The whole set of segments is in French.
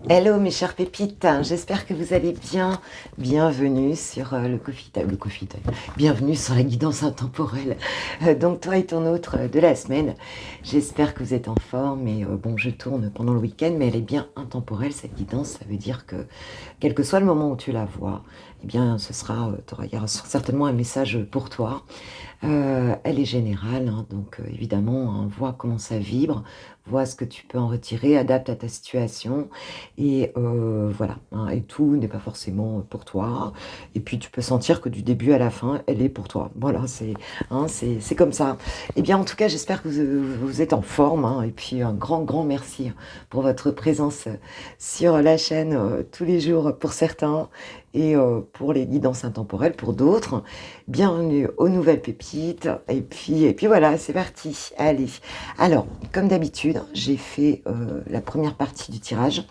Hello mes chères pépites, j'espère que vous allez bien. Bienvenue sur le Coffee Time. Bienvenue sur la guidance intemporelle. Donc toi et ton autre de la semaine. J'espère que vous êtes en forme et bon, je tourne pendant le week-end, mais elle est bien intemporelle cette guidance. Ça veut dire que quel que soit le moment où tu la vois, eh bien ce sera, il y aura certainement un message pour toi. Elle est générale, hein, donc évidemment, hein, vois comment ça vibre, vois ce que tu peux en retirer, adapte à ta situation, et voilà, hein, et tout n'est pas forcément pour toi, et puis tu peux sentir que du début à la fin, elle est pour toi. Voilà, c'est comme ça. Eh bien, en tout cas, j'espère que vous êtes en forme, hein, et puis un grand merci pour votre présence sur la chaîne tous les jours pour certains, et pour les guidances intemporelles pour d'autres. Bienvenue aux nouvelles pépites. Et puis voilà, c'est parti. Allez. Alors, comme d'habitude, j'ai fait la première partie du tirage.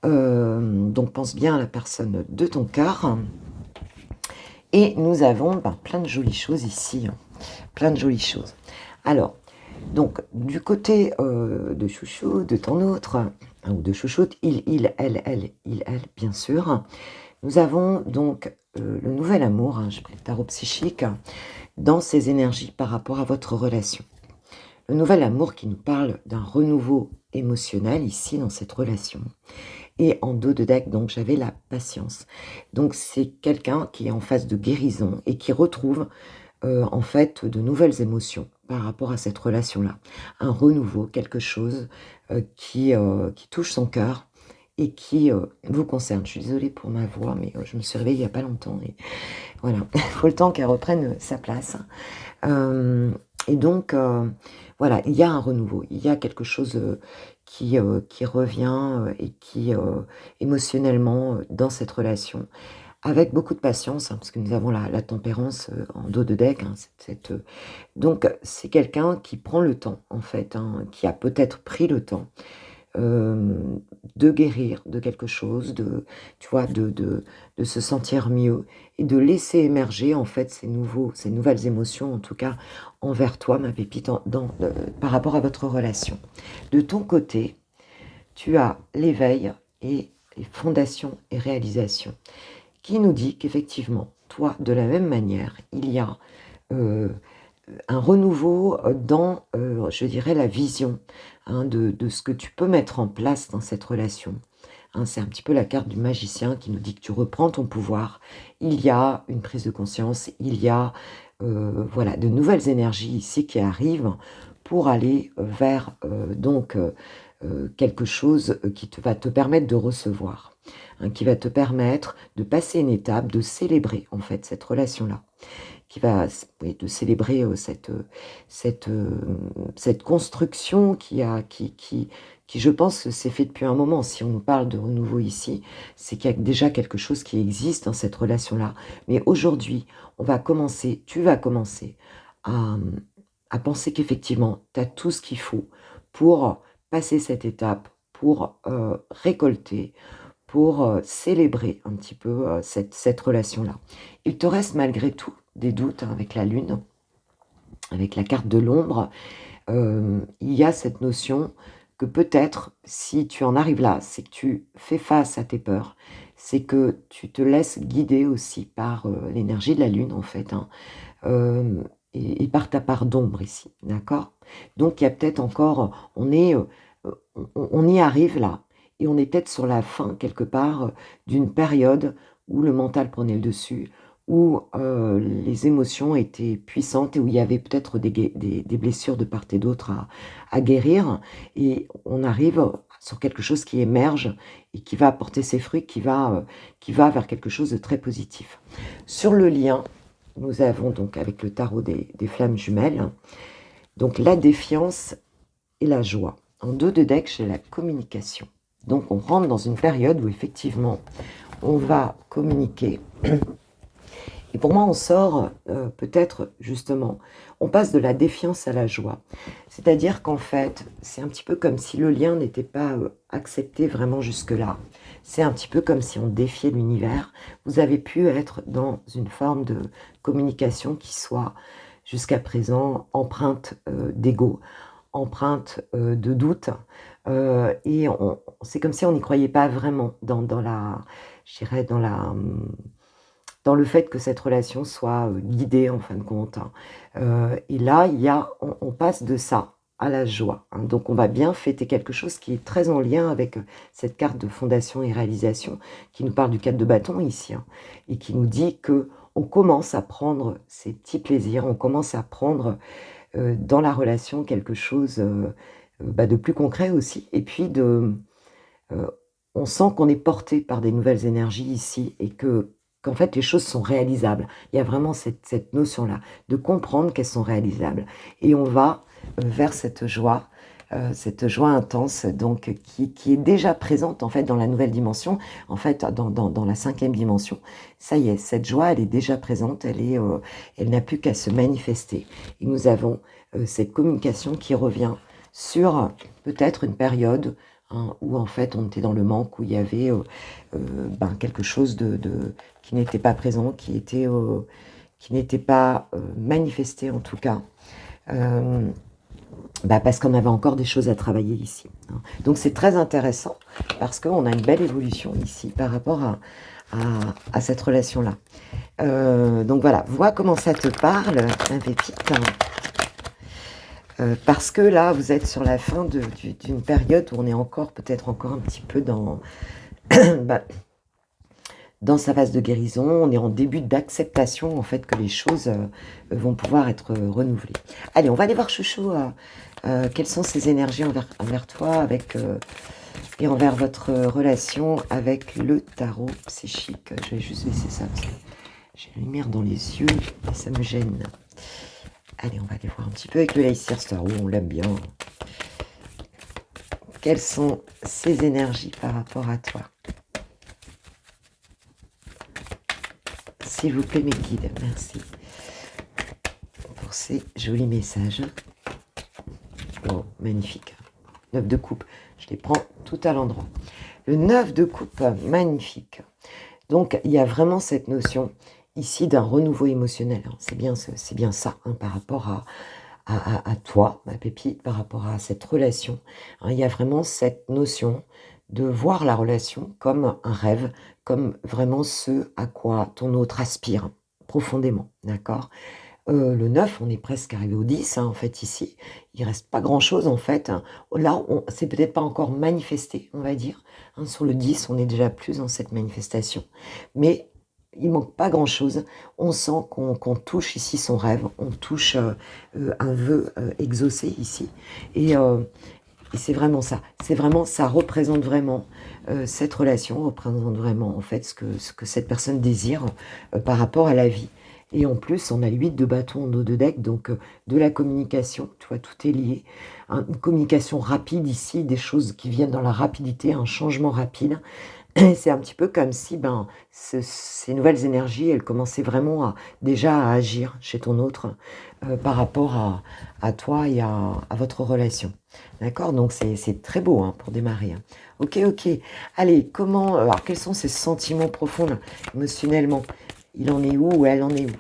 Donc, pense bien à la personne de ton cœur. Et nous avons plein de jolies choses ici. Plein de jolies choses. Alors, donc, du côté de Chouchou, de ton autre, hein, ou de Chouchoute, elle, bien sûr. Nous avons donc le nouvel amour, hein, j'ai pris le tarot psychique, dans ses énergies par rapport à votre relation. Le nouvel amour qui nous parle d'un renouveau émotionnel ici dans cette relation. Et en dos de deck, donc j'avais la patience. Donc c'est quelqu'un qui est en phase de guérison et qui retrouve en fait de nouvelles émotions par rapport à cette relation-là. Un renouveau, quelque chose qui touche son cœur et qui vous concerne. Je suis désolée pour ma voix, mais je me suis réveillée il n'y a pas longtemps. Et voilà, il faut le temps qu'elle reprenne sa place. Et donc, voilà, il y a un renouveau, il y a quelque chose qui revient et qui, émotionnellement, dans cette relation, avec beaucoup de patience, hein, parce que nous avons la tempérance en dos de deck. Hein, donc, c'est quelqu'un qui prend le temps, en fait, hein, qui a peut-être pris le temps de guérir de quelque chose, tu vois, de se sentir mieux et de laisser émerger en fait ces nouvelles émotions, en tout cas envers toi, ma pépite, par rapport à votre relation. De ton côté, tu as l'éveil et les fondations et réalisations qui nous dit qu'effectivement, toi, de la même manière, il y a euh, un renouveau dans, je dirais, la vision, hein, de ce que tu peux mettre en place dans cette relation. Hein, c'est un petit peu la carte du magicien qui nous dit que tu reprends ton pouvoir. Il y a une prise de conscience, il y a voilà, de nouvelles énergies ici qui arrivent pour aller vers quelque chose va te permettre de recevoir, hein, qui va te permettre de passer une étape, de célébrer en fait cette relation-là, qui va, oui, de célébrer cette construction qui, je pense, s'est fait depuis un moment. Si on nous parle de renouveau ici, c'est qu'il y a déjà quelque chose qui existe dans cette relation-là. Mais aujourd'hui, tu vas commencer à, à penser qu'effectivement, tu as tout ce qu'il faut pour passer cette étape, pour récolter, pour célébrer un petit peu cette relation-là. Il te reste malgré tout des doutes, hein, avec la lune, avec la carte de l'ombre. Il y a cette notion que peut-être, si tu en arrives là, c'est que tu fais face à tes peurs, c'est que tu te laisses guider aussi par l'énergie de la lune, en fait, hein, et par ta part d'ombre ici, d'accord? Donc, il y a peut-être encore, on y arrive là, et on est peut-être sur la fin, quelque part, d'une période où le mental prenait le dessus, où les émotions étaient puissantes et où il y avait peut-être des blessures de part et d'autre à guérir. Et on arrive sur quelque chose qui émerge et qui va apporter ses fruits, qui va vers quelque chose de très positif. Sur le lien, nous avons donc avec le tarot des flammes jumelles, donc la défiance et la joie. En dos de deck, j'ai la communication. Donc on rentre dans une période où effectivement on va communiquer. Et pour moi, on sort peut-être justement, on passe de la défiance à la joie. C'est-à-dire qu'en fait, c'est un petit peu comme si le lien n'était pas accepté vraiment jusque-là. C'est un petit peu comme si on défiait l'univers. Vous avez pu être dans une forme de communication qui soit jusqu'à présent empreinte d'ego, empreinte de doute, et c'est comme si on n'y croyait pas vraiment dans la, je dirais, dans le fait que cette relation soit guidée en fin de compte, hein. Et là, on passe de ça à la joie, hein. Donc on va bien fêter quelque chose qui est très en lien avec cette carte de fondation et réalisation qui nous parle du 4 de bâton ici, hein, et qui nous dit que on commence à prendre ces petits plaisirs, on commence à prendre dans la relation quelque chose de plus concret aussi, et puis euh, on sent qu'on est porté par des nouvelles énergies ici et qu'en fait les choses sont réalisables. Il y a vraiment cette notion-là de comprendre qu'elles sont réalisables. Et on va vers cette joie intense, donc qui est déjà présente en fait dans la nouvelle dimension, en fait dans la 5e dimension. Ça y est, cette joie, elle est déjà présente, elle n'a plus qu'à se manifester. Et nous avons cette communication qui revient sur peut-être une période, hein, où en fait on était dans le manque, où il y avait quelque chose qui n'était pas présent, qui n'était pas manifesté en tout cas, parce qu'on avait encore des choses à travailler ici, hein. Donc c'est très intéressant parce qu'on a une belle évolution ici par rapport à cette relation-là. Donc voilà, vois comment ça te parle, ma pépite, hein. Parce que là, vous êtes sur la fin d'une période où on est peut-être encore un petit peu dans sa phase de guérison. On est en début d'acceptation, en fait, que les choses vont pouvoir être renouvelées. Allez, on va aller voir Chouchou, quelles sont ses énergies envers toi, et envers votre relation avec le tarot psychique. Je vais juste laisser ça, parce que j'ai la lumière dans les yeux, et ça me gêne. Allez, on va aller voir un petit peu avec le Leicester Star, où on l'aime bien. Quelles sont ces énergies par rapport à toi? S'il vous plaît, mes guides, merci pour ces jolis messages. Oh, magnifique. 9 de coupe, je les prends tout à l'endroit. Le 9 de coupe, magnifique. Donc, il y a vraiment cette notion ici d'un renouveau émotionnel, hein. C'est bien ça, hein, par rapport à toi, ma pépite, par rapport à cette relation, hein. Il y a vraiment cette notion de voir la relation comme un rêve, comme vraiment ce à quoi ton autre aspire profondément, d'accord? Le 9, on est presque arrivé au 10, hein, en fait, ici. Il reste pas grand-chose, en fait, hein. Là, c'est peut-être pas encore manifesté, on va dire, hein. Sur le 10, on est déjà plus dans cette manifestation. Mais il manque pas grand-chose. On sent qu'on touche ici son rêve, on touche un vœu exaucé ici. Et c'est vraiment ça. Ça représente vraiment cette relation, représente vraiment en fait ce que cette personne désire par rapport à la vie. Et en plus, on a 8 de bâton en haut de deck, donc de la communication, tu vois, tout est lié. Une communication rapide ici, des choses qui viennent dans la rapidité, un changement rapide. C'est un petit peu comme si ces nouvelles énergies, elles commençaient vraiment déjà à agir chez ton autre par rapport à toi et à votre relation. D'accord? Donc c'est très beau, hein, pour démarrer, hein. Ok. Allez, alors quels sont ces sentiments profonds là, émotionnellement? Il en est où ou elle en est où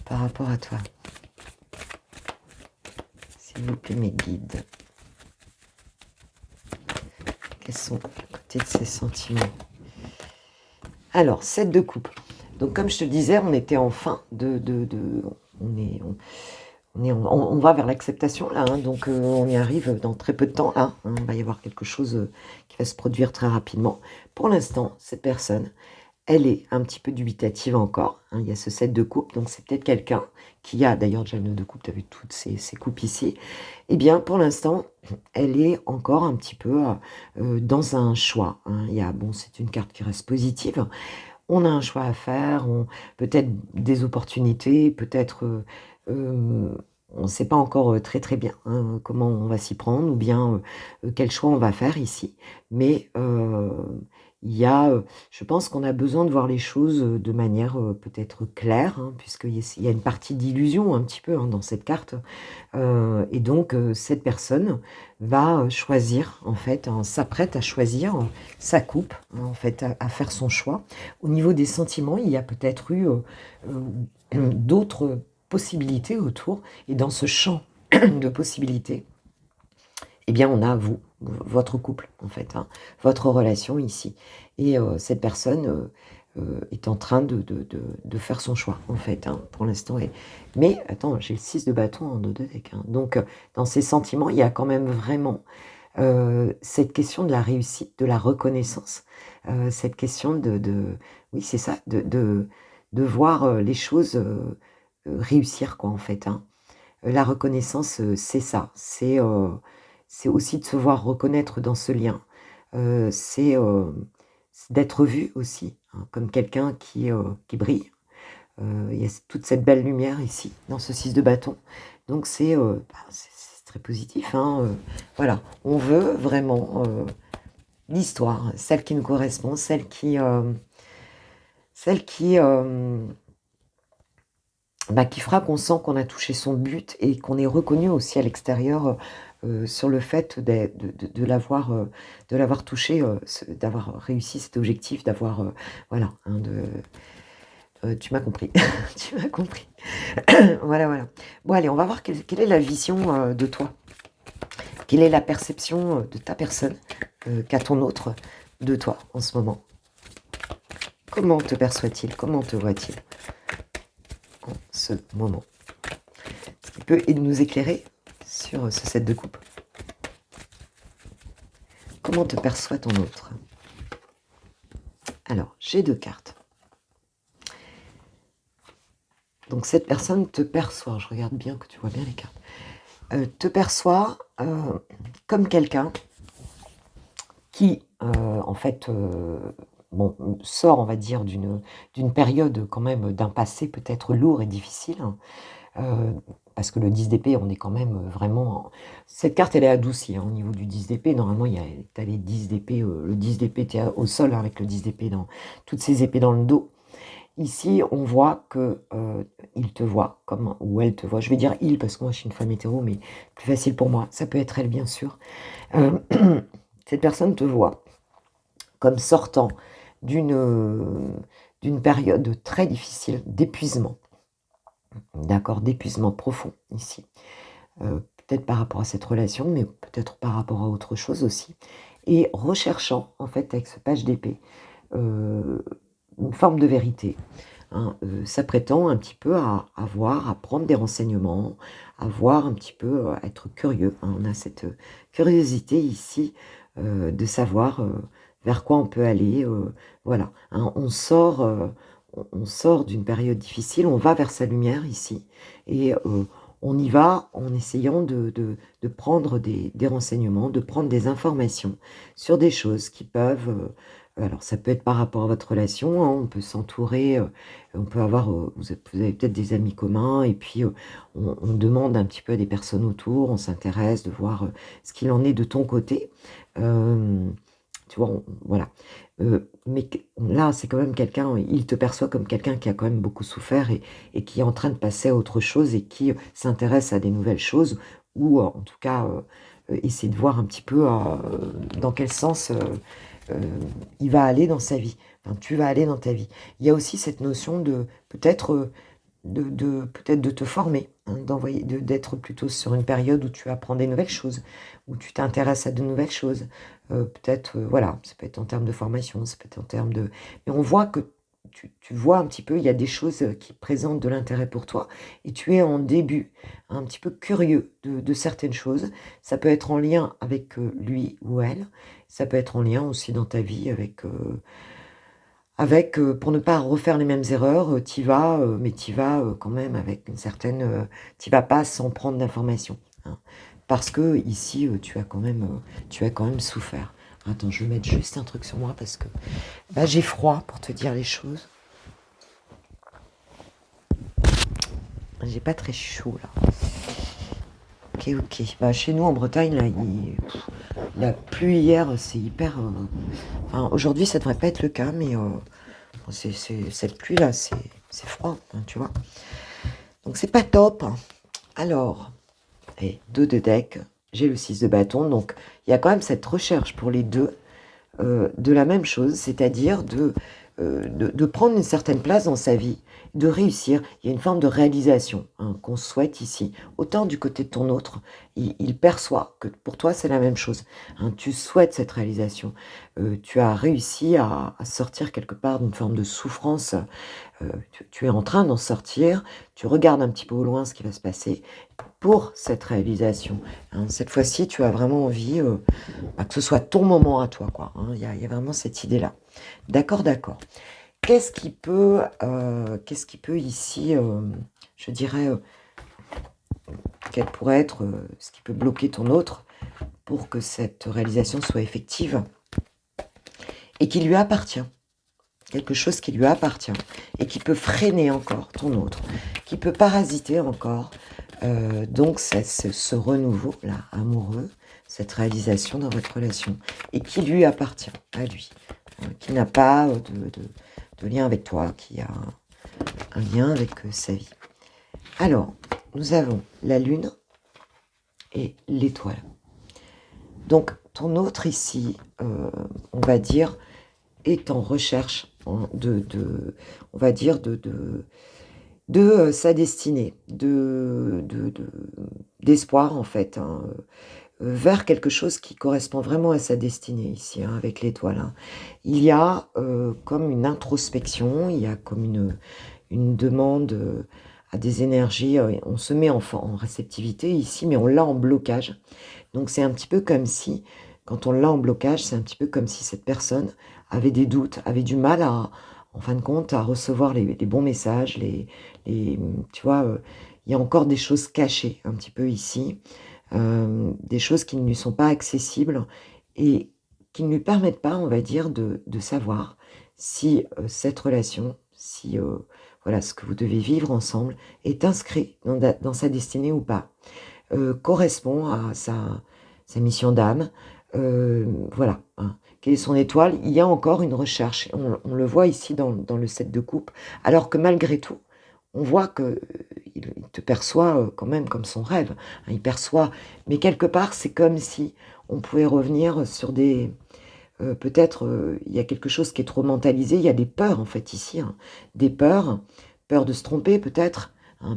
par rapport à toi? S'il vous plaît, mes guides. Quels sont à côté de ces sentiments? Alors, 7 de coupe. Donc, comme je te le disais, on était en fin on va vers l'acceptation là, hein. Donc on y arrive dans très peu de temps là, hein. Il va y avoir quelque chose qui va se produire très rapidement. Pour l'instant, cette personne, elle est un petit peu dubitative encore, hein. Il y a ce 7 de coupe, donc c'est peut-être quelqu'un qui a, d'ailleurs déjà le 9 de coupe, tu as vu toutes ces coupes ici. Eh bien, pour l'instant, elle est encore un petit peu dans un choix, hein. C'est une carte qui reste positive. On a un choix à faire, peut-être des opportunités, peut-être on ne sait pas encore très très bien, hein, comment on va s'y prendre ou bien quel choix on va faire ici. Mais je pense qu'on a besoin de voir les choses de manière peut-être claire, hein, puisqu'il y a une partie d'illusion un petit peu, hein, dans cette carte. Et donc cette personne va choisir, en fait, hein, s'apprête à choisir sa coupe, hein, en fait, à faire son choix. Au niveau des sentiments, il y a peut-être eu d'autres possibilités autour, et dans ce champ de possibilités, eh bien on a vous, votre couple en fait, hein, votre relation ici. Et cette personne est en train de faire son choix en fait, hein, pour l'instant. Mais attends, j'ai le 6 de bâton en dos de deck, hein. Donc dans ses sentiments, il y a quand même vraiment cette question de la réussite, de la reconnaissance, cette question oui c'est ça, de voir les choses réussir quoi en fait, hein. La reconnaissance, c'est ça, c'est aussi de se voir reconnaître dans ce lien. C'est d'être vu aussi, hein, comme quelqu'un qui brille. Il y a toute cette belle lumière ici, dans ce 6 de bâton. Donc c'est très positif, hein, voilà. On veut vraiment l'histoire, celle qui nous correspond, qui fera qu'on sent qu'on a touché son but et qu'on est reconnu aussi à l'extérieur sur le fait de l'avoir touché, d'avoir réussi cet objectif, d'avoir, voilà, hein, tu m'as compris, tu m'as compris. Voilà, voilà. Bon, allez, on va voir quelle est la vision de toi. Quelle est la perception de ta personne qu'a ton autre de toi en ce moment? Comment te perçoit-il? Comment te voit-il en ce moment? Est-ce qu'il peut nous éclairer sur ce 7 de coupe? Comment te perçoit ton autre? Alors, j'ai 2 cartes. Donc cette personne te perçoit, je regarde bien que tu vois bien les cartes, te perçoit comme quelqu'un qui, en fait, bon, sort, on va dire, d'une période quand même, d'un passé peut-être lourd et difficile, hein, parce que le 10 d'épée, on est quand même vraiment... Cette carte, elle est adoucie, hein, au niveau du 10 d'épée. Normalement, tu as les 10 d'épée, le 10 d'épée, tu es au sol, hein, avec le 10 d'épée, toutes ces épées dans le dos. Ici, on voit que il te voit, ou elle te voit. Je vais dire il, parce que moi, je suis une femme hétéro, mais plus facile pour moi. Ça peut être elle, bien sûr. Cette personne te voit comme sortant d'une période très difficile d'épuisement. D'accord, d'épuisement profond, ici. Peut-être par rapport à cette relation, mais peut-être par rapport à autre chose aussi. Et recherchant, en fait, avec ce page d'épée, une forme de vérité, hein, s'apprêtant un petit peu à voir, à prendre des renseignements, à voir un petit peu, à être curieux, hein. On a cette curiosité ici de savoir vers quoi on peut aller, voilà, hein. On sort d'une période difficile, on va vers sa lumière ici, et on y va en essayant de prendre des renseignements, de prendre des informations sur des choses qui peuvent... alors ça peut être par rapport à votre relation, hein, on peut s'entourer, on peut avoir, vous avez peut-être des amis communs, et puis on demande un petit peu à des personnes autour, on s'intéresse de voir ce qu'il en est de ton côté. Tu vois, voilà. Mais là, c'est quand même quelqu'un, il te perçoit comme quelqu'un qui a quand même beaucoup souffert et qui est en train de passer à autre chose et qui s'intéresse à des nouvelles choses, ou en tout cas essaie de voir un petit peu dans quel sens il va aller dans sa vie. Enfin, tu vas aller dans ta vie. Il y a aussi cette notion de peut-être peut-être de te former, hein, d'être plutôt sur une période où tu apprends des nouvelles choses, où tu t'intéresses à de nouvelles choses. Peut-être, voilà, ça peut être en termes de formation, ça peut être en termes de... Mais on voit que tu vois un petit peu, il y a des choses qui présentent de l'intérêt pour toi, et tu es en début, un petit peu curieux de certaines choses. Ça peut être en lien avec lui ou elle, ça peut être en lien aussi dans ta vie pour ne pas refaire les mêmes erreurs, t'y vas, mais t'y vas quand même avec une certaine... t'y vas pas sans prendre d'informations, hein. Parce que ici, tu as quand même souffert. Attends, je vais mettre juste un truc sur moi parce que là, j'ai froid pour te dire les choses. J'ai pas très chaud là. Ok. Bah, chez nous en Bretagne, là, la pluie hier, c'est hyper... Enfin, aujourd'hui, ça devrait pas être le cas, mais cette pluie là, c'est froid, hein, tu vois. Donc c'est pas top. Alors, 2 de deck, j'ai le 6 de bâton, donc il y a quand même cette recherche pour les deux de la même chose, c'est-à-dire de prendre une certaine place dans sa vie, de réussir. Il y a une forme de réalisation qu'on souhaite ici. Autant du côté de ton autre, il perçoit que pour toi c'est la même chose. Tu souhaites cette réalisation. Tu as réussi à sortir quelque part d'une forme de souffrance. Tu es en train d'en sortir. Tu regardes un petit peu au loin ce qui va se passer pour cette réalisation. Cette fois-ci, tu as vraiment envie que ce soit ton moment à toi, quoi. Il y a vraiment cette idée-là. D'accord, d'accord. Qu'est-ce qui peut ici, je dirais, quel pourrait être ce qui peut bloquer ton autre pour que cette réalisation soit effective et qui lui appartient, quelque chose qui lui appartient et qui peut freiner encore ton autre, qui peut parasiter encore, donc ce renouveau-là amoureux, cette réalisation dans votre relation et qui lui appartient à lui, qui n'a pas de lien avec toi, qui a un lien avec sa vie. Alors, nous avons la lune et l'étoile. Donc, ton autre ici, on va dire, est en recherche de sa destinée, d'espoir en fait, vers quelque chose qui correspond vraiment à sa destinée ici, avec l'étoile. Il y a comme une introspection, il y a comme une demande à des énergies, on se met en réceptivité ici, mais on l'a en blocage. Donc c'est un petit peu comme si, quand on l'a en blocage, c'est un petit peu comme si cette personne avait des doutes, avait du mal en fin de compte, à recevoir les bons messages, tu vois, il y a encore des choses cachées un petit peu ici, des choses qui ne lui sont pas accessibles et qui ne lui permettent pas, on va dire, de savoir si cette relation, si voilà, ce que vous devez vivre ensemble est inscrit dans sa destinée ou pas, correspond à sa mission d'âme, voilà. Quelle est son étoile? Il y a encore une recherche, on le voit ici dans le 7 de coupe, alors que malgré tout, on voit que il te perçoit quand même comme son rêve, il perçoit, mais quelque part c'est comme si on pouvait revenir sur des... peut-être il y a quelque chose qui est trop mentalisé, il y a des peurs en fait ici, des peurs de se tromper peut-être,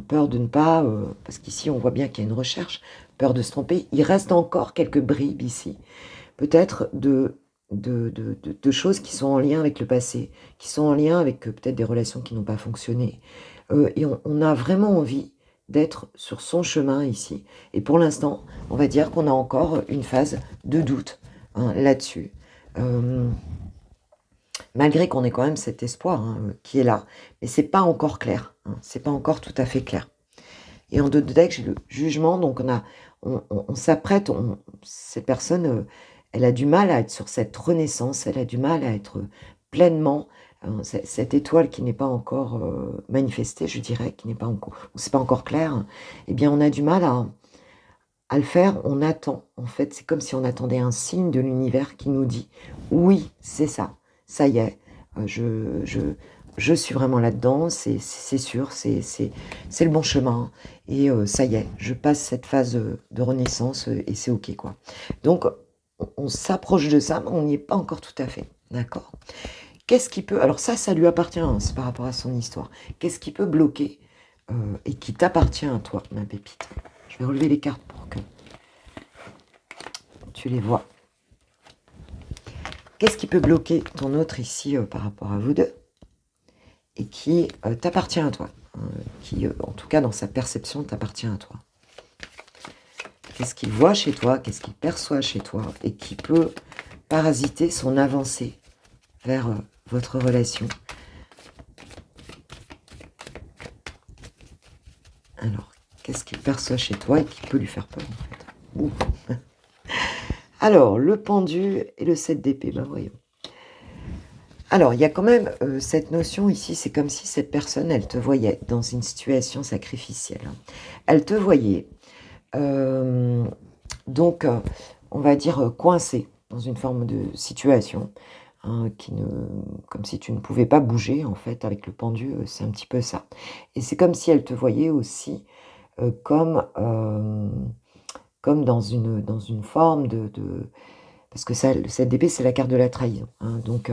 peur de ne pas, parce qu'ici on voit bien qu'il y a une recherche, peur de se tromper, il reste encore quelques bribes ici, peut-être de choses qui sont en lien avec le passé, qui sont en lien avec peut-être des relations qui n'ont pas fonctionné, et on a vraiment envie d'être sur son chemin ici, et pour l'instant, on va dire qu'on a encore une phase de doute là-dessus. Malgré qu'on ait quand même cet espoir qui est là, mais c'est pas encore clair, c'est pas encore tout à fait clair. Et en 2 de deck, j'ai le jugement, donc on s'apprête, cette personne, elle a du mal à être sur cette renaissance, elle a du mal à être pleinement, cette étoile qui n'est pas encore manifestée, je dirais, qui n'est pas encore, ou c'est pas encore clair, eh bien on a du mal à le faire, on attend, en fait, c'est comme si on attendait un signe de l'univers qui nous dit « Oui, c'est ça, ça y est, je suis vraiment là-dedans, c'est sûr, c'est le bon chemin, et ça y est, je passe cette phase de renaissance, et c'est ok, quoi. » Donc, on s'approche de ça, mais on n'y est pas encore tout à fait, d'accord? Qu'est-ce qui peut... Alors ça lui appartient, c'est par rapport à son histoire. Qu'est-ce qui peut bloquer et qui t'appartient à toi, ma pépite? Je vais relever les cartes pour que tu les vois. Qu'est-ce qui peut bloquer ton autre ici par rapport à vous deux et qui t'appartient à toi, qui, en tout cas, dans sa perception, t'appartient à toi? Qu'est-ce qu'il voit chez toi? Qu'est-ce qu'il perçoit chez toi? Et qui peut parasiter son avancée vers votre relation? Alors, qu'est-ce qu'il perçoit chez toi et qui peut lui faire peur, en fait? Ouh. Alors, le pendu et le 7 d'épée, ben voyons. Alors, il y a quand même cette notion ici, c'est comme si cette personne, elle te voyait dans une situation sacrificielle. Elle te voyait, donc, on va dire, coincée dans une forme de situation, comme si tu ne pouvais pas bouger, en fait, avec le pendu, c'est un petit peu ça. Et c'est comme si elle te voyait aussi comme dans une forme parce que ça, le 7 d'épée, c'est la carte de la trahison, hein. Donc,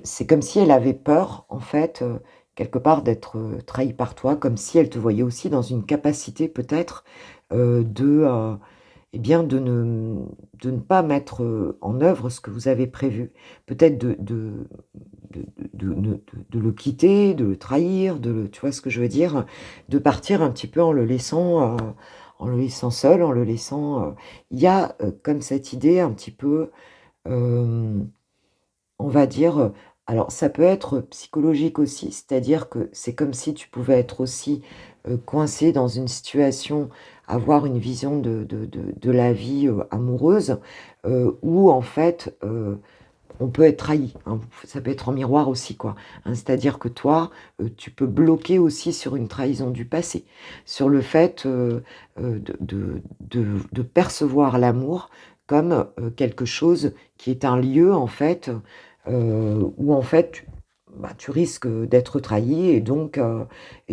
c'est comme si elle avait peur, en fait, quelque part d'être trahie par toi, comme si elle te voyait aussi dans une capacité peut-être eh bien, de ne pas mettre en œuvre ce que vous avez prévu. Peut-être de le quitter, de le trahir, tu vois ce que je veux dire? De partir un petit peu en le laissant seul, en le laissant. Il y a comme cette idée un petit peu, euh, on va dire, alors ça peut être psychologique aussi, c'est-à-dire que c'est comme si tu pouvais être aussi coincé dans une situation, avoir une vision de la vie amoureuse, où en fait on peut être trahi, hein. Ça peut être en miroir aussi, quoi, hein. C'est-à-dire que toi, tu peux bloquer aussi sur une trahison du passé, sur le fait de percevoir l'amour comme quelque chose qui est un lieu, en fait, où en fait, tu risques d'être trahi et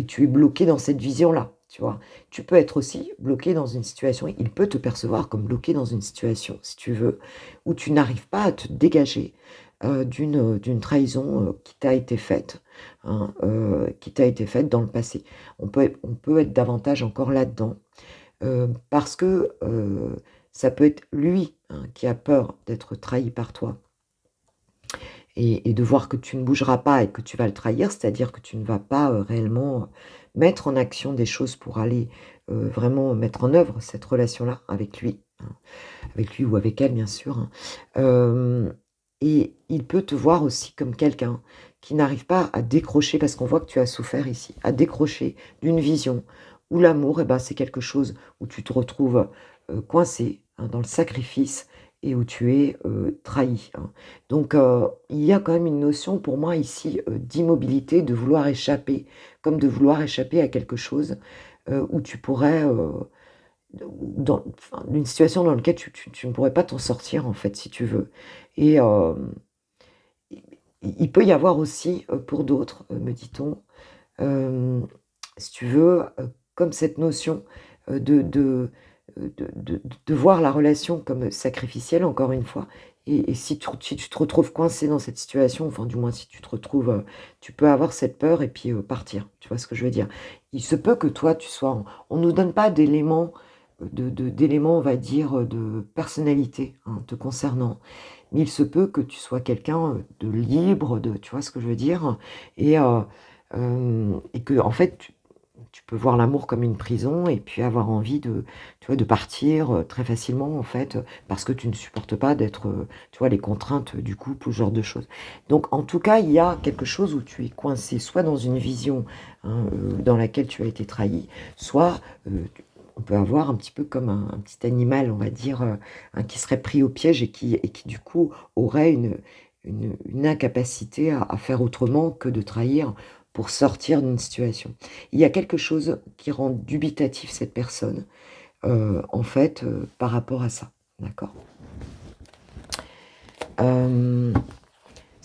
tu es bloqué dans cette vision-là, tu vois. Tu peux être aussi bloqué dans une situation, il peut te percevoir comme bloqué dans une situation, si tu veux, où tu n'arrives pas à te dégager d'une trahison qui t'a été faite, hein, qui t'a été faite dans le passé. On peut être davantage encore là-dedans, parce que ça peut être lui, hein, qui a peur d'être trahi par toi et de voir que tu ne bougeras pas et que tu vas le trahir, c'est-à-dire que tu ne vas pas réellement mettre en action des choses pour aller vraiment mettre en œuvre cette relation-là avec lui, hein, avec lui ou avec elle, bien sûr, hein. Et il peut te voir aussi comme quelqu'un qui n'arrive pas à décrocher, parce qu'on voit que tu as souffert ici, à décrocher d'une vision où l'amour, eh ben, c'est quelque chose où tu te retrouves coincé, hein, dans le sacrifice et où tu es trahi, hein. Donc, il y a quand même une notion pour moi ici d'immobilité, de vouloir échapper, comme de vouloir échapper à quelque chose où tu pourrais enfin, d'une situation dans laquelle tu ne pourrais pas t'en sortir, en fait, si tu veux. Et il peut y avoir aussi, pour d'autres, me dit-on, hem, si tu veux, comme cette notion, de voir la relation comme sacrificielle, encore une fois. Et si tu te retrouves coincé dans cette situation, enfin, du moins, si tu te retrouves, tu peux avoir cette peur et puis, partir. Tu vois ce que je veux dire? Il se peut que toi, tu sois on nous donne pas d'éléments, d'éléments, on va dire, de personnalité, hein, te concernant. Mais il se peut que tu sois quelqu'un, de libre, tu vois ce que je veux dire? Et et que en fait, tu peux voir l'amour comme une prison et puis avoir envie tu vois, de partir, très facilement, en fait, parce que tu ne supportes pas d'être, tu vois, les contraintes du couple ou ce genre de choses. Donc en tout cas, il y a quelque chose où tu es coincé, soit dans une vision, hein, dans laquelle tu as été trahi, soit, on peut avoir un petit peu comme un petit animal, on va dire, hein, qui serait pris au piège et qui du coup aurait une incapacité à faire autrement que de trahir pour sortir d'une situation. Il y a quelque chose qui rend dubitatif cette personne, en fait, par rapport à ça, d'accord? Hem,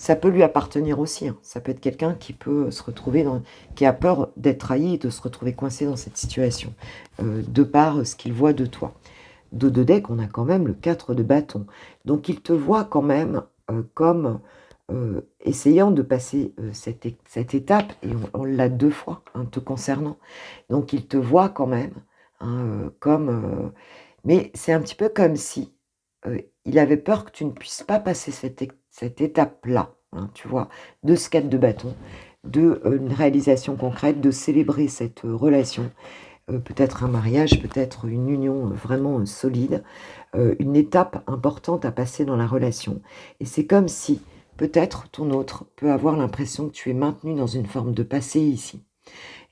Ça peut lui appartenir aussi, hein. Ça peut être quelqu'un qui peut se retrouver qui a peur d'être trahi et de se retrouver coincé dans cette situation, de par ce qu'il voit de toi. Dos de deck, on a quand même le 4 de bâton. Donc il te voit quand même, comme, essayant de passer, cette étape et on l'a 2 fois, hein, te concernant. Donc il te voit quand même, hein, comme, mais c'est un petit peu comme si, il avait peur que tu ne puisses pas passer cette étape-là, hein, tu vois? De ce 4 de bâton, une réalisation concrète, de célébrer cette, relation. Peut-être un mariage, peut-être une union, vraiment, solide, une étape importante à passer dans la relation. Et c'est comme si, peut-être, ton autre peut avoir l'impression que tu es maintenu dans une forme de passé ici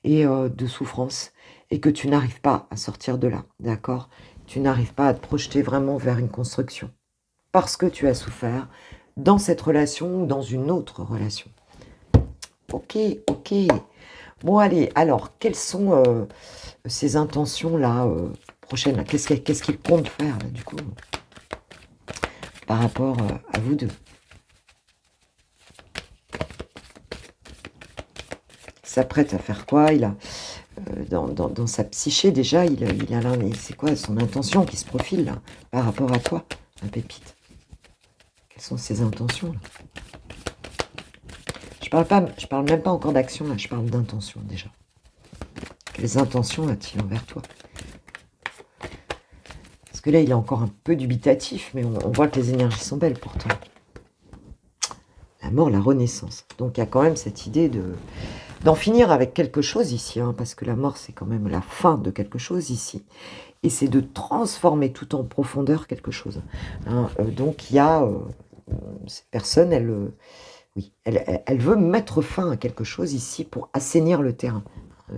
et de souffrance et que tu n'arrives pas à sortir de là, d'accord? Tu n'arrives pas à te projeter vraiment vers une construction parce que tu as souffert dans cette relation ou dans une autre relation. OK, OK. Bon allez, alors quelles sont, ces intentions-là, prochaines là? Qu'est-ce qu'il compte faire là, du coup, par rapport, à vous 2? Il s'apprête à faire quoi? Il a, dans sa psyché déjà, il a là, mais c'est quoi son intention qui se profile là, par rapport à toi, ma pépite? Quelles sont ses intentions là? Je parle même pas encore d'action, là, je parle d'intention déjà. Quelles intentions a-t-il envers toi? Parce que là, il est encore un peu dubitatif, mais on voit que les énergies sont belles pourtant. La mort, la renaissance. Donc il y a quand même cette idée d'en finir avec quelque chose ici, hein, parce que la mort, c'est quand même la fin de quelque chose ici. Et c'est de transformer tout en profondeur quelque chose. Hein. Donc il y a... cette personne, oui, elle veut mettre fin à quelque chose ici pour assainir le terrain.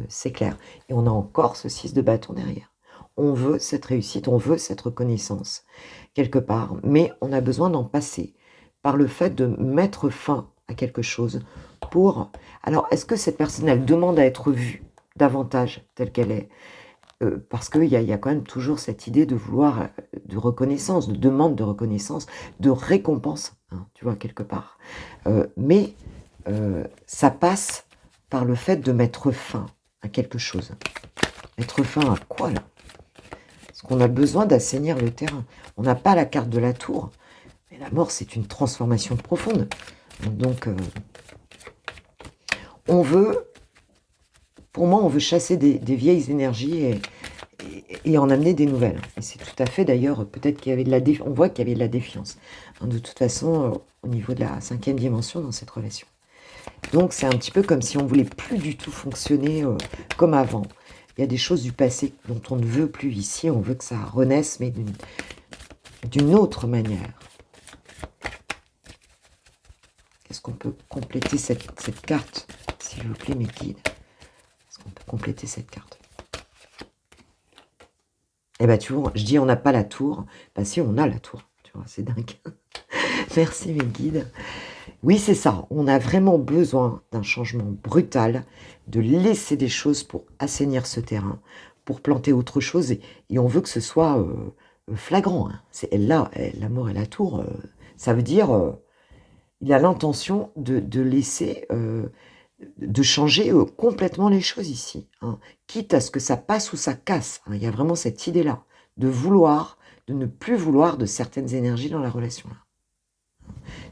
C'est clair. Et on a encore ce 6 de bâton derrière. On veut cette réussite, on veut cette reconnaissance, quelque part. Mais on a besoin d'en passer par le fait de mettre fin à quelque chose pour... Alors, est-ce que cette personne, elle demande à être vue davantage telle qu'elle est? Parce qu'il y a quand même toujours cette idée de vouloir, de reconnaissance, de demande de reconnaissance, de récompense, hein, tu vois, quelque part. Mais ça passe par le fait de mettre fin à quelque chose. Mettre fin à quoi, là? Parce qu'on a besoin d'assainir le terrain. On n'a pas la carte de la tour, mais la mort, c'est une transformation profonde. Donc, on veut... Pour moi, on veut chasser des vieilles énergies et en amener des nouvelles. Et c'est tout à fait, d'ailleurs, peut-être qu'il y avait de la défiance. On voit qu'il y avait de la défiance. Hein, de toute façon, au niveau de la 5e dimension dans cette relation. Donc, c'est un petit peu comme si on ne voulait plus du tout fonctionner comme avant. Il y a des choses du passé dont on ne veut plus ici. On veut que ça renaisse, mais d'une autre manière. Est-ce qu'on peut compléter cette carte, s'il vous plaît, mes guides? On peut compléter cette carte. Eh bien, tu vois, je dis on n'a pas la tour. Ben si, on a la tour. Tu vois, c'est dingue. Merci, mes guides. Oui, c'est ça. On a vraiment besoin d'un changement brutal, de laisser des choses pour assainir ce terrain, pour planter autre chose. Et on veut que ce soit flagrant. Hein. Là, la mort et la tour, ça veut dire... il a l'intention de laisser... de changer complètement les choses ici, hein, quitte à ce que ça passe ou ça casse. Hein, il y a vraiment cette idée-là, de vouloir, de ne plus vouloir de certaines énergies dans la relation.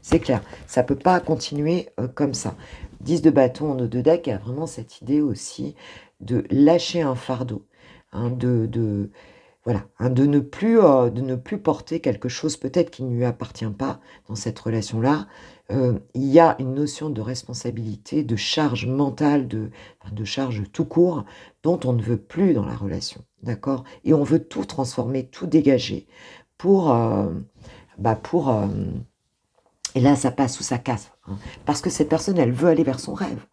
C'est clair, ça ne peut pas continuer comme ça. 10 de bâton en eau de deck, il y a vraiment cette idée aussi de lâcher un fardeau, hein, voilà, hein, de ne plus porter quelque chose peut-être qui ne lui appartient pas dans cette relation-là. Il y a une notion de responsabilité, de charge mentale, de charge tout court, dont on ne veut plus dans la relation, d'accord? Et on veut tout transformer, tout dégager pour... et là, ça passe ou ça casse. Hein, parce que cette personne, elle veut aller vers son rêve.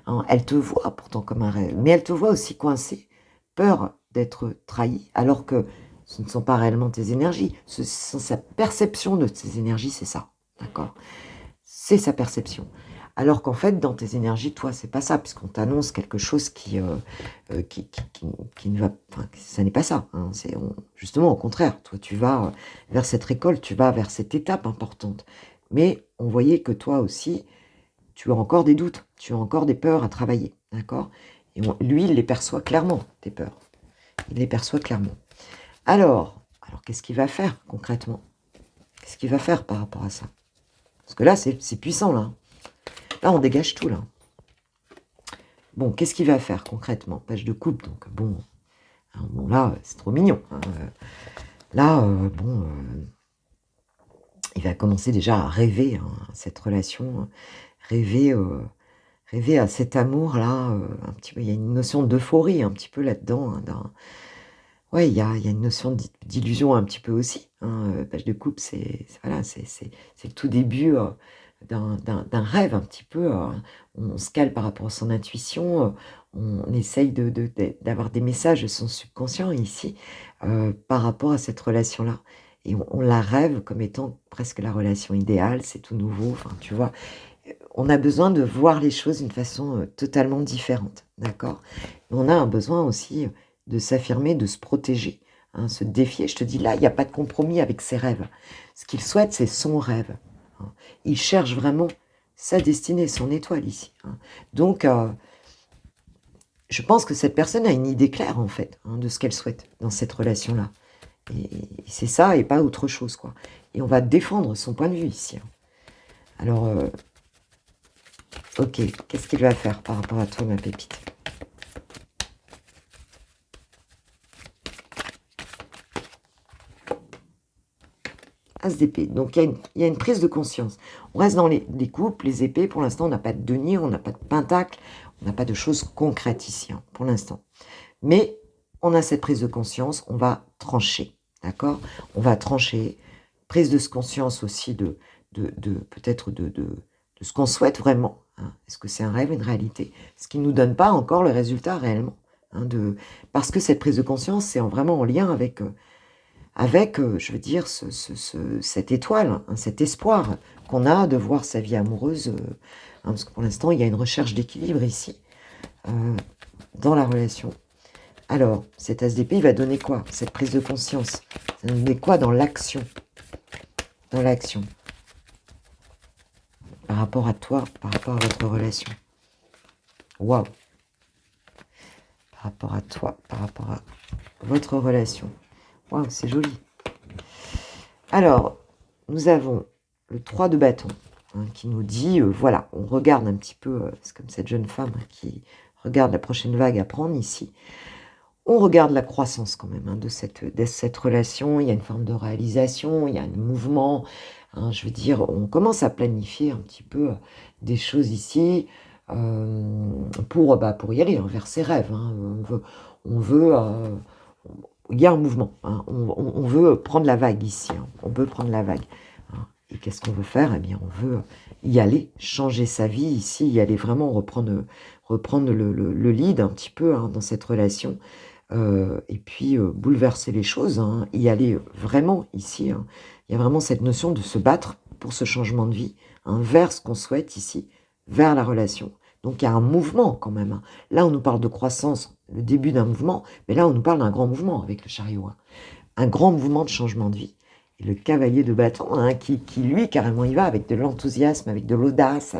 Hein, elle te voit pourtant comme un rêve, mais elle te voit aussi coincée, peur d'être trahie, alors que ce ne sont pas réellement tes énergies. Ce sont sa perception de tes énergies, c'est ça, d'accord? C'est sa perception. Alors qu'en fait, dans tes énergies, toi, c'est pas ça, puisqu'on t'annonce quelque chose qui ne va... Enfin, ça n'est pas ça. Hein, justement, au contraire, toi, tu vas vers cette récolte, tu vas vers cette étape importante. Mais on voyait que toi aussi, tu as encore des doutes, tu as encore des peurs à travailler, d'accord? Et lui, il les perçoit clairement, tes peurs. Il les perçoit clairement. Alors qu'est-ce qu'il va faire concrètement? Qu'est-ce qu'il va faire par rapport à ça? Parce que là, c'est puissant, là. Là, on dégage tout, là. Bon, qu'est-ce qu'il va faire, concrètement? Page de coupe, donc, bon. Bon, là, c'est trop mignon. Hein. Là, il va commencer déjà à rêver, hein, cette relation. Rêver à cet amour-là. Un petit peu, il y a une notion d'euphorie, un petit peu, là-dedans. Hein, ouais, il y a une notion d'illusion un petit peu aussi. Hein. Page de coupe, c'est le tout début d'un rêve un petit peu. On se cale par rapport à son intuition. On essaye d'avoir des messages de son subconscient ici par rapport à cette relation-là. Et on la rêve comme étant presque la relation idéale. C'est tout nouveau. Enfin, tu vois, on a besoin de voir les choses d'une façon totalement différente. D'accord? On a un besoin aussi de s'affirmer, de se protéger, hein, se défier. Je te dis, là, il n'y a pas de compromis avec ses rêves. Ce qu'il souhaite, c'est son rêve. Hein. Il cherche vraiment sa destinée, son étoile ici. Hein. Donc, je pense que cette personne a une idée claire, en fait, hein, de ce qu'elle souhaite dans cette relation-là. Et c'est ça et pas autre chose, quoi. Et on va défendre son point de vue ici. Hein. Alors, ok, qu'est-ce qu'il va faire par rapport à toi, ma pépite? As d'épée. Donc, il y a une prise de conscience. On reste dans les coupes, les épées. Pour l'instant, on n'a pas de denier, on n'a pas de pentacle, on n'a pas de choses concrètes ici, hein, pour l'instant. Mais on a cette prise de conscience, on va trancher, d'accord? On va trancher. Prise de conscience aussi de peut-être de ce qu'on souhaite vraiment. Hein. Est-ce que c'est un rêve, une réalité? Ce qui ne nous donne pas encore le résultat réellement. Hein, parce que cette prise de conscience, c'est vraiment en lien avec, je veux dire, cette étoile, hein, cet espoir qu'on a de voir sa vie amoureuse. Hein, parce que pour l'instant, il y a une recherche d'équilibre ici, dans la relation. Alors, cet as d'épée, il va donner quoi? Cette prise de conscience. Ça va donner quoi dans l'action? Dans l'action. Par rapport à toi, par rapport à votre relation. Waouh! Par rapport à toi, par rapport à votre relation. Waouh, c'est joli. Alors, nous avons le 3 de bâton, hein, qui nous dit, voilà, on regarde un petit peu, c'est comme cette jeune femme qui regarde la prochaine vague à prendre ici. On regarde la croissance quand même, hein, de cette relation. Il y a une forme de réalisation, il y a un mouvement. Hein, je veux dire, on commence à planifier un petit peu des choses ici pour y aller, hein, vers ses rêves. Hein. Il y a un mouvement. Hein. On veut prendre la vague ici. Hein. On veut prendre la vague. Hein. Et qu'est-ce qu'on veut faire? Eh bien, on veut y aller, changer sa vie ici, y aller vraiment reprendre le lead un petit peu, hein, dans cette relation. Et puis bouleverser les choses, hein, y aller vraiment ici. Hein. Il y a vraiment cette notion de se battre pour ce changement de vie, hein, vers ce qu'on souhaite ici, vers la relation. Donc il y a un mouvement quand même. Hein. Là, on nous parle de croissance, le début d'un mouvement, mais là, on nous parle d'un grand mouvement avec le chariot. Hein. Un grand mouvement de changement de vie. Et le cavalier de bâton, hein, qui lui, carrément, y va avec de l'enthousiasme, avec de l'audace.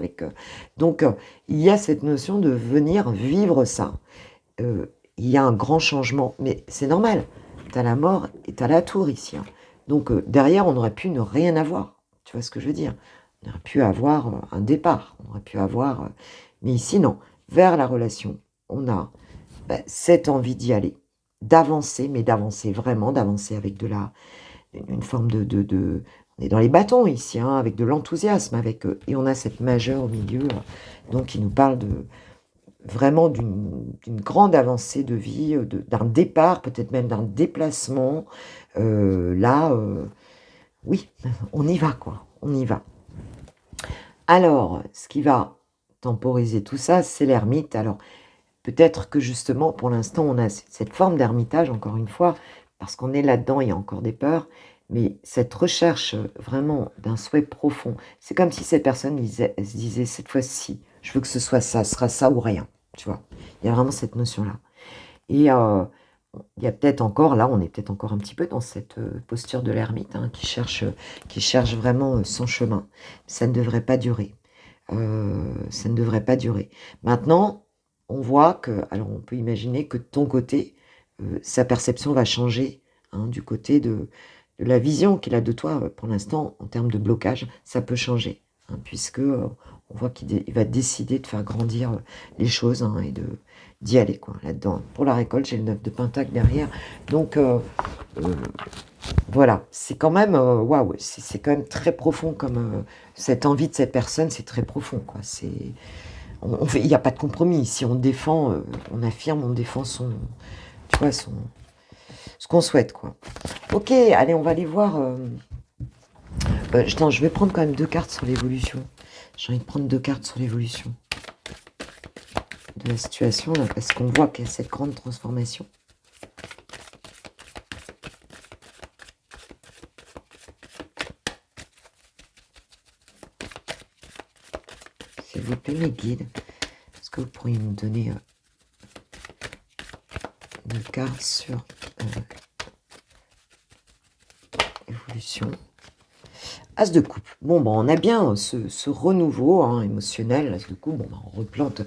Donc, il y a cette notion de venir vivre ça. Il y a un grand changement, mais c'est normal. Tu as la mort et tu as la tour ici. Hein. Donc derrière, on aurait pu ne rien avoir. Tu vois ce que je veux dire? On aurait pu avoir un départ. On aurait pu avoir... mais ici, non. Vers la relation, on a cette envie d'y aller. D'avancer, mais d'avancer vraiment, d'avancer avec une forme de... On est dans les bâtons ici, hein, avec de l'enthousiasme. Et on a cette majeure au milieu, donc qui nous parle vraiment d'une grande avancée de vie, d'un départ, peut-être même d'un déplacement. Oui, on y va, quoi. On y va. Alors, ce qui va temporiser tout ça, c'est l'ermite. Alors, peut-être que justement, pour l'instant, on a cette forme d'ermitage, encore une fois, parce qu'on est là-dedans, il y a encore des peurs, mais cette recherche vraiment d'un souhait profond, c'est comme si cette personne se disait, cette fois-ci, je veux que ce soit ça, ce sera ça ou rien, tu vois. Il y a vraiment cette notion-là. Et il y a peut-être encore, là, on est peut-être encore un petit peu dans cette posture de l'ermite, hein, qui cherche vraiment son chemin. Ça ne devrait pas durer. Ça ne devrait pas durer. Maintenant, on voit que, alors on peut imaginer que de ton côté, sa perception va changer, hein, du côté de la vision qu'il a de toi pour l'instant, en termes de blocage, ça peut changer, hein, puisque on voit qu'il va décider de faire grandir les choses, hein, et d'y aller, quoi, là-dedans. Pour la récolte, j'ai le 9 de Pentacle derrière, donc voilà, c'est quand même, waouh, c'est quand même très profond, comme cette envie de cette personne, c'est très profond, quoi, il n'y a pas de compromis. Si on défend, on affirme, on défend tu vois, ce qu'on souhaite, quoi. Ok, allez, on va aller voir. Attends, je vais prendre quand même 2 cartes sur l'évolution. J'ai envie de prendre 2 cartes sur l'évolution de la situation, là, parce qu'on voit qu'il y a cette grande transformation. S'il vous plaît, mes guides, est-ce que vous pourriez me donner 2 cartes sur évolution? As de coupe. Bon, on a bien ce renouveau, hein, émotionnel. As de coupe, on replante.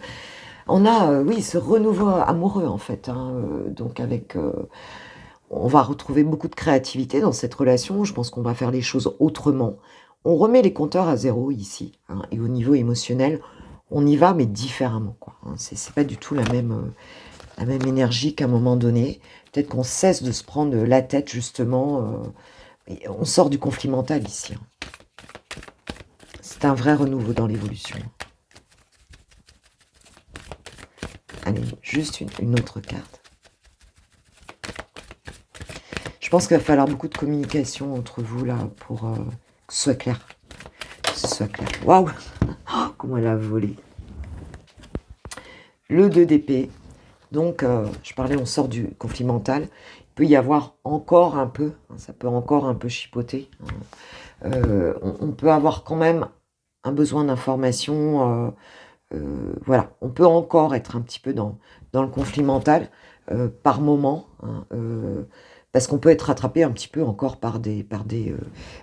On a, oui, ce renouveau amoureux, en fait. Hein, donc, avec... on va retrouver beaucoup de créativité dans cette relation. Je pense qu'on va faire les choses autrement. On remet les compteurs à zéro ici, hein, et au niveau émotionnel, on y va, mais différemment, quoi, hein. C'est pas du tout la même énergie qu'à un moment donné. Peut-être qu'on cesse de se prendre la tête, justement. Et on sort du conflit mental ici, hein. C'est un vrai renouveau dans l'évolution. Allez, juste une autre carte. Je pense qu'il va falloir beaucoup de communication entre vous, là, pour que ce soit clair. Que ce soit clair. Waouh! Comment elle a volé. Le 2 d'épée. Donc, je parlais, on sort du conflit mental. Il peut y avoir encore un peu, hein, ça peut encore un peu chipoter, hein. On peut avoir quand même un besoin d'information. Voilà, on peut encore être un petit peu dans le conflit mental par moment, hein, parce qu'on peut être rattrapé un petit peu encore par des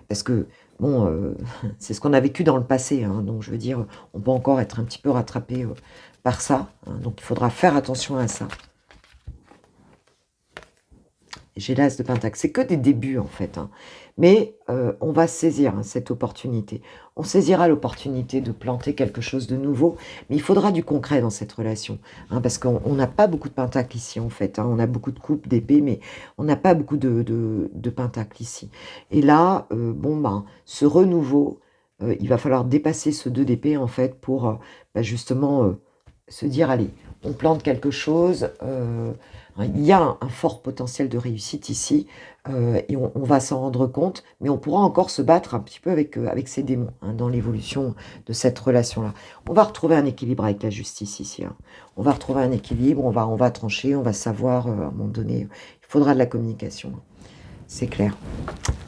parce que bon, c'est ce qu'on a vécu dans le passé, hein, donc je veux dire, on peut encore être un petit peu rattrapé par ça, hein, donc il faudra faire attention à ça. J'ai l'as de Pentacle, c'est que des débuts en fait, hein. Mais on va saisir, hein, cette opportunité. On saisira l'opportunité de planter quelque chose de nouveau, mais il faudra du concret dans cette relation, hein, parce qu'on n'a pas beaucoup de pentacles ici en fait, hein. On a beaucoup de coupes d'épée, mais on n'a pas beaucoup de pentacles ici. Et là, bon ben, ce renouveau, il va falloir dépasser ce 2 d'épée en fait pour justement se dire, allez, on plante quelque chose. Il y a un fort potentiel de réussite ici, et on va s'en rendre compte, mais on pourra encore se battre un petit peu avec ces démons, hein, dans l'évolution de cette relation-là. On va retrouver un équilibre avec la justice ici, hein. On va retrouver un équilibre, on va trancher, on va savoir, à un moment donné, il faudra de la communication, hein. C'est clair.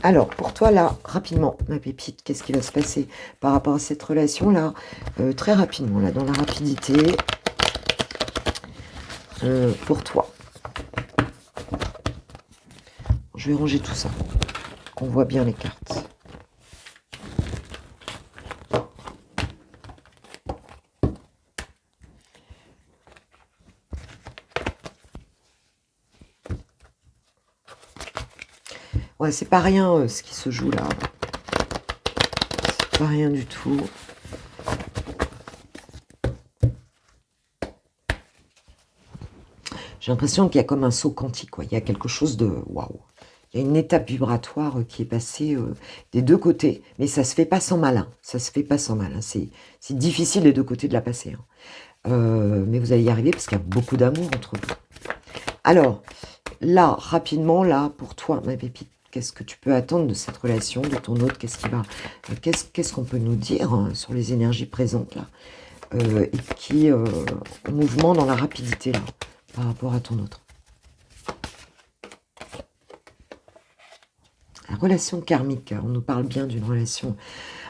Alors, pour toi, là, rapidement, ma pépite, qu'est-ce qui va se passer par rapport à cette relation-là? Très rapidement, là, dans la rapidité, pour toi. Je vais ranger tout ça, qu'on voit bien les cartes. Ouais, c'est pas rien ce qui se joue là. C'est pas rien du tout. J'ai l'impression qu'il y a comme un saut quantique, quoi. Il y a quelque chose de waouh. Il y a une étape vibratoire qui est passée des deux côtés, mais ça se fait pas sans mal, hein. Ça se fait pas sans mal, hein. C'est difficile des deux côtés de la passer, hein. Mais vous allez y arriver parce qu'il y a beaucoup d'amour entre vous. Alors, là, rapidement, là, pour toi, ma pépite, qu'est-ce que tu peux attendre de cette relation, de ton autre? Qu'est-ce qu'on peut nous dire, hein, sur les énergies présentes, là, et qui en mouvement dans la rapidité, là, par rapport à ton autre? La relation karmique, on nous parle bien d'une relation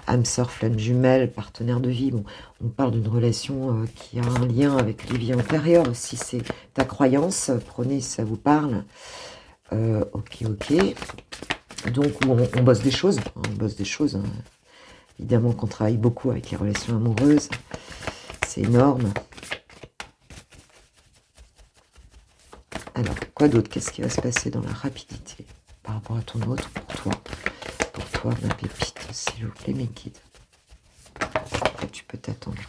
âme sœur, flamme jumelle, partenaire de vie. Bon, on parle d'une relation qui a un lien avec les vies antérieures. Si c'est ta croyance, prenez si ça vous parle. Ok. Donc, on bosse des choses. On bosse des choses, hein. Évidemment qu'on travaille beaucoup avec les relations amoureuses. C'est énorme. Alors, quoi d'autre? Qu'est-ce qui va se passer dans la rapidité par rapport à ton autre, pour toi, ma pépite, s'il vous plaît, mes guides? Là, tu peux t'attendre.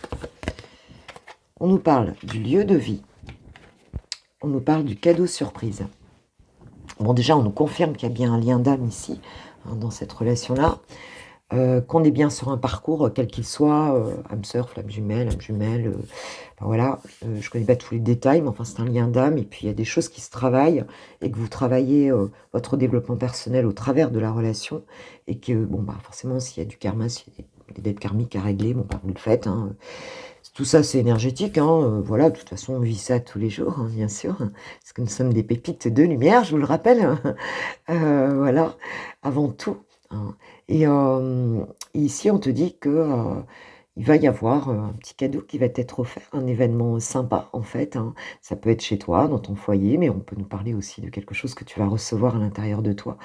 On nous parle du lieu de vie. On nous parle du cadeau surprise. Bon, déjà, on nous confirme qu'il y a bien un lien d'âme ici, hein, dans cette relation-là. Qu'on est bien sur un parcours, quel qu'il soit, âme sœur, flamme jumelle, enfin, voilà, je connais pas tous les détails, mais enfin c'est un lien d'âme, et puis il y a des choses qui se travaillent, et que vous travaillez votre développement personnel au travers de la relation, et que, bon, bah forcément, s'il y a du karma, s'il y a des dettes karmiques à régler, bon, bah, vous le faites, hein. Tout ça, c'est énergétique, hein, voilà, de toute façon, on vit ça tous les jours, hein, bien sûr, hein, parce que nous sommes des pépites de lumière, je vous le rappelle, voilà, avant tout, hein. Et ici, on te dit que il va y avoir un petit cadeau qui va t'être offert, un événement sympa, en fait, hein. Ça peut être chez toi, dans ton foyer, mais on peut nous parler aussi de quelque chose que tu vas recevoir à l'intérieur de toi,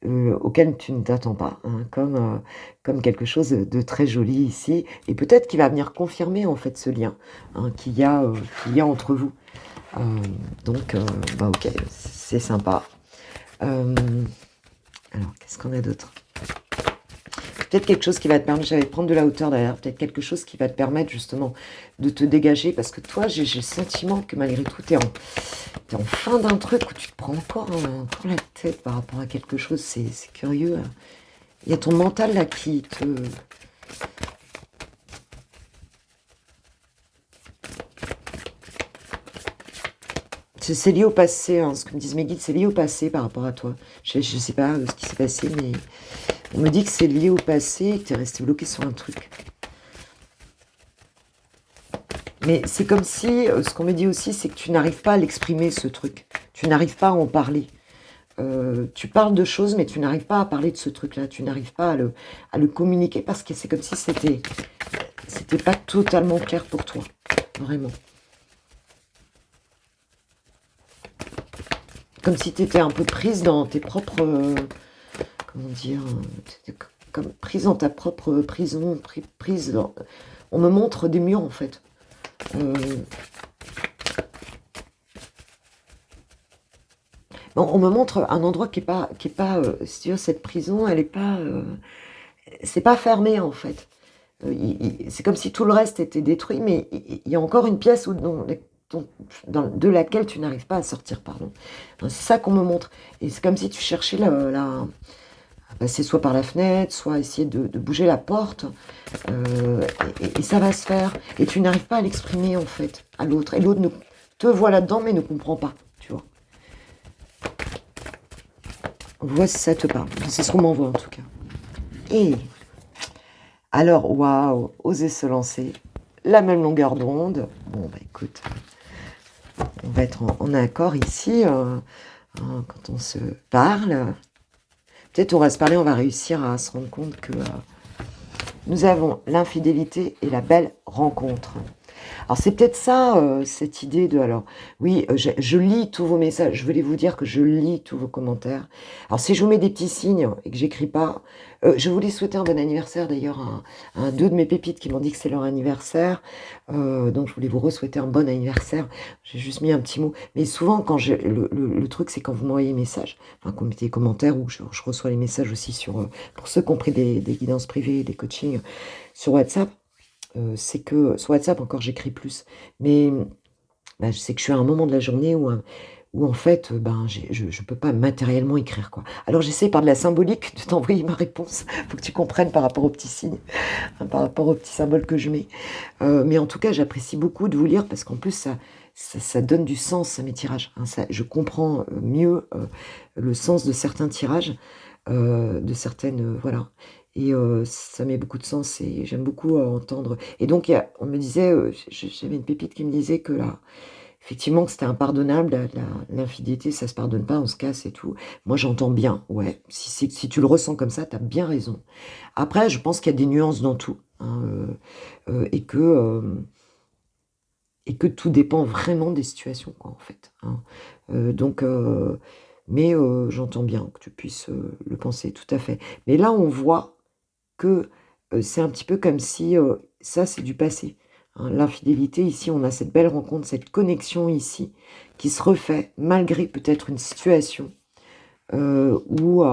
auquel tu ne t'attends pas, hein, comme quelque chose de très joli ici, et peut-être qu'il va venir confirmer, en fait, ce lien, hein, qu'il y a entre vous. Donc, bah ok, c'est sympa. Alors, qu'est-ce qu'on a d'autre? Peut-être quelque chose qui va te permettre, j'allais prendre de la hauteur derrière, peut-être quelque chose qui va te permettre justement de te dégager, parce que toi, j'ai le sentiment que malgré tout, t'es en fin d'un truc où tu te prends encore la tête par rapport à quelque chose, c'est curieux. Hein. Il y a ton mental là qui te... C'est lié au passé, hein, ce que me disent mes guides, c'est lié au passé par rapport à toi. Je sais pas ce qui s'est passé, mais on me dit que c'est lié au passé et que tu es resté bloqué sur un truc. Mais c'est comme si, ce qu'on me dit aussi, c'est que tu n'arrives pas à l'exprimer, ce truc. Tu n'arrives pas à en parler. Tu parles de choses, mais tu n'arrives pas à parler de ce truc-là. Tu n'arrives pas à le communiquer parce que c'est comme si c'était pas totalement clair pour toi. Vraiment. Comme si tu étais un peu prise dans tes propres... comment dire, comme prise dans ta propre prison, prise dans... On me montre des murs, en fait. Bon, on me montre un endroit qui est pas, si tu veux, cette prison, elle est pas... c'est pas fermé, en fait. C'est comme si tout le reste était détruit, mais il y a encore une pièce de laquelle tu n'arrives pas à sortir, pardon. C'est ça qu'on me montre. Et c'est comme si tu cherchais passer soit par la fenêtre, soit essayer de bouger la porte, et ça va se faire. Et tu n'arrives pas à l'exprimer, en fait, à l'autre. Et l'autre te voit là-dedans, mais ne comprend pas, tu vois. On voit si ça te parle. C'est ce qu'on m'envoie, en tout cas. Et alors, waouh, oser se lancer. La même longueur d'onde. Bon, bah écoute, on va être en accord ici, quand on se parle. Peut-être on va se parler, on va réussir à se rendre compte que nous avons l'infidélité et la belle rencontre. Alors c'est peut-être ça, cette idée de... Alors oui, je lis tous vos messages, je voulais vous dire que je lis tous vos commentaires. Alors si je vous mets des petits signes et que j'écris pas, je voulais souhaiter un bon anniversaire d'ailleurs à deux de mes pépites qui m'ont dit que c'est leur anniversaire. Donc je voulais vous re-souhaiter un bon anniversaire. J'ai juste mis un petit mot. Mais souvent, quand le truc, c'est quand vous m'envoyez des messages, enfin, qu'on mettez des commentaires, ou je reçois les messages aussi pour ceux qui ont pris des guidances privées, des coachings sur WhatsApp. C'est que sur WhatsApp encore j'écris plus, mais je sais que je suis à un moment de la journée où en fait je peux pas matériellement écrire, quoi. Alors j'essaie par de la symbolique de t'envoyer ma réponse. Faut que tu comprennes par rapport aux petits signes, hein, par rapport aux petits symboles que je mets, mais en tout cas j'apprécie beaucoup de vous lire parce qu'en plus ça donne du sens à mes tirages, hein. Je comprends mieux le sens de certains tirages, de certaines voilà. Et ça met beaucoup de sens et j'aime beaucoup entendre. Et donc, on me disait, j'avais une pépite qui me disait que là, effectivement, que c'était impardonnable, l'infidélité, ça se pardonne pas, on se casse et tout. Moi, j'entends bien, ouais. Si tu le ressens comme ça, tu as bien raison. Après, je pense qu'il y a des nuances dans tout, hein, et que tout dépend vraiment des situations, quoi, en fait, hein. Donc, mais j'entends bien que tu puisses le penser, tout à fait. Mais là, on voit que c'est un petit peu comme si ça, c'est du passé, hein. L'infidélité, ici, on a cette belle rencontre, cette connexion ici, qui se refait malgré peut-être une situation où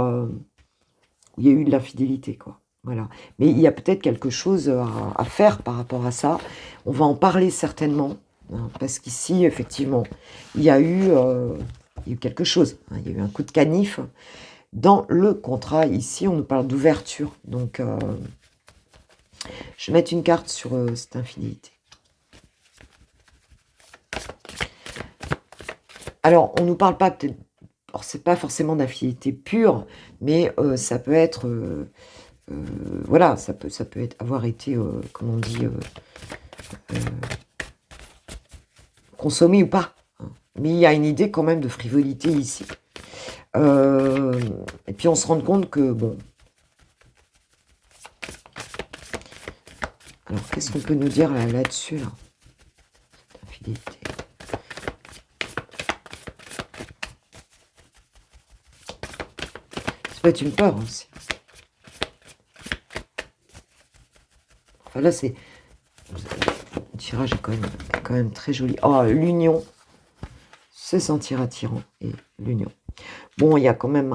il y a eu de l'infidélité, quoi. Voilà. Mais il y a peut-être quelque chose à faire par rapport à ça. On va en parler certainement, hein, parce qu'ici, effectivement, il y a eu quelque chose, hein. Il y a eu un coup de canif. Dans le contrat, ici, on nous parle d'ouverture. Donc, je vais mettre une carte sur cette infidélité. Alors, on ne nous parle pas peut-être... Alors, c'est pas forcément d'infidélité pure, mais ça peut être... voilà, ça peut avoir été, comment on dit, consommé ou pas, hein. Mais il y a une idée quand même de frivolité ici. Et puis on se rend compte que, bon... Alors, qu'est-ce qu'on peut nous dire là-dessus, là, cette infidélité? Ça peut être une peur aussi. Enfin, là, c'est... Le tirage est quand même très joli. Oh, l'union, se sentir attirant et l'union. Bon, il y a quand même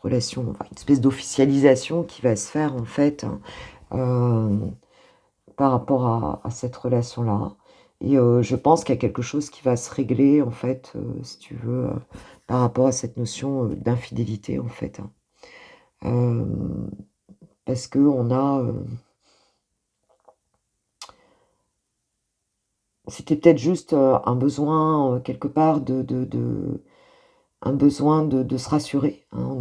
relation, enfin, une espèce d'officialisation qui va se faire, en fait, hein, par rapport à cette relation-là. Et je pense qu'il y a quelque chose qui va se régler, en fait, si tu veux, par rapport à cette notion d'infidélité, en fait, hein. Euh, parce que on a... c'était peut-être juste un besoin, quelque part, un besoin de se rassurer, hein,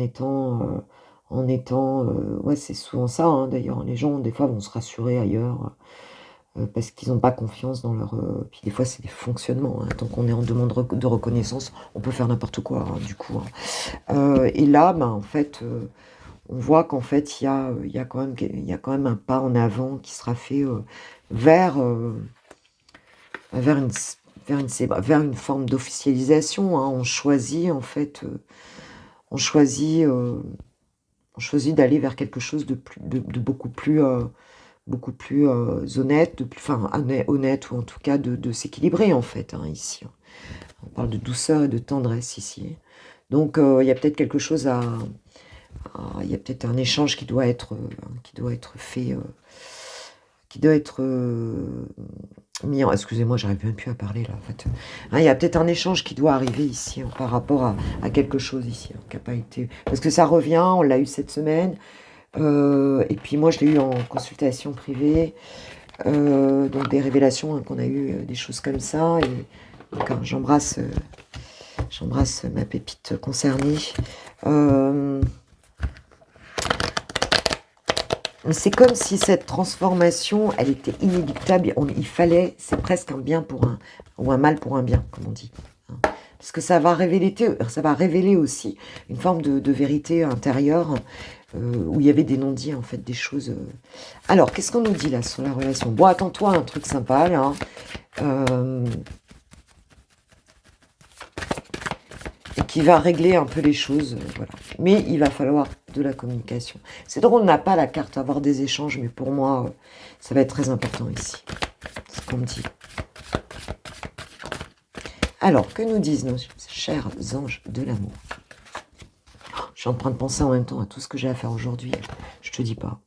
ouais, c'est souvent ça, hein, d'ailleurs. Les gens, des fois, vont se rassurer ailleurs, parce qu'ils n'ont pas confiance dans leur... puis des fois, c'est des fonctionnements, hein. Tant qu'on est en demande de reconnaissance, on peut faire n'importe quoi, hein, du coup, hein. Et là, ben, en fait, on voit qu'en fait, il y a quand même un pas en avant qui sera fait vers, vers une, vers une forme d'officialisation, hein. On choisit, en fait, on choisit, d'aller vers quelque chose de beaucoup plus honnête, enfin honnête, ou en tout cas de s'équilibrer, en fait, hein, ici. On parle de douceur et de tendresse ici. Donc il y a peut-être quelque chose il y a peut-être un échange qui doit être fait, qui doit être mis en... Excusez-moi, j'arrive même plus à parler là, en fait. Hein, il y a peut-être un échange qui doit arriver ici, hein, par rapport à quelque chose ici, hein, qui n'a pas été... Parce que ça revient, on l'a eu cette semaine, et puis moi je l'ai eu en consultation privée, donc des révélations, hein, qu'on a eu, des choses comme ça, et donc, hein, j'embrasse ma pépite concernée. C'est comme si cette transformation, elle était inéluctable. Il fallait, c'est presque un bien pour un, ou un mal pour un bien, comme on dit, hein. Parce que ça va révéler aussi une forme de vérité intérieure, où il y avait des non-dits, en fait, des choses. Alors, qu'est-ce qu'on nous dit là sur la relation? Bon, attends-toi à un truc sympa là, hein, et qui va régler un peu les choses, voilà. Mais il va falloir de la communication. C'est drôle, on n'a pas la carte avoir des échanges, mais pour moi, ça va être très important ici. C'est ce qu'on me dit. Alors, que nous disent nos chers anges de l'amour? Je suis en train de penser en même temps à tout ce que j'ai à faire aujourd'hui. Je te dis pas.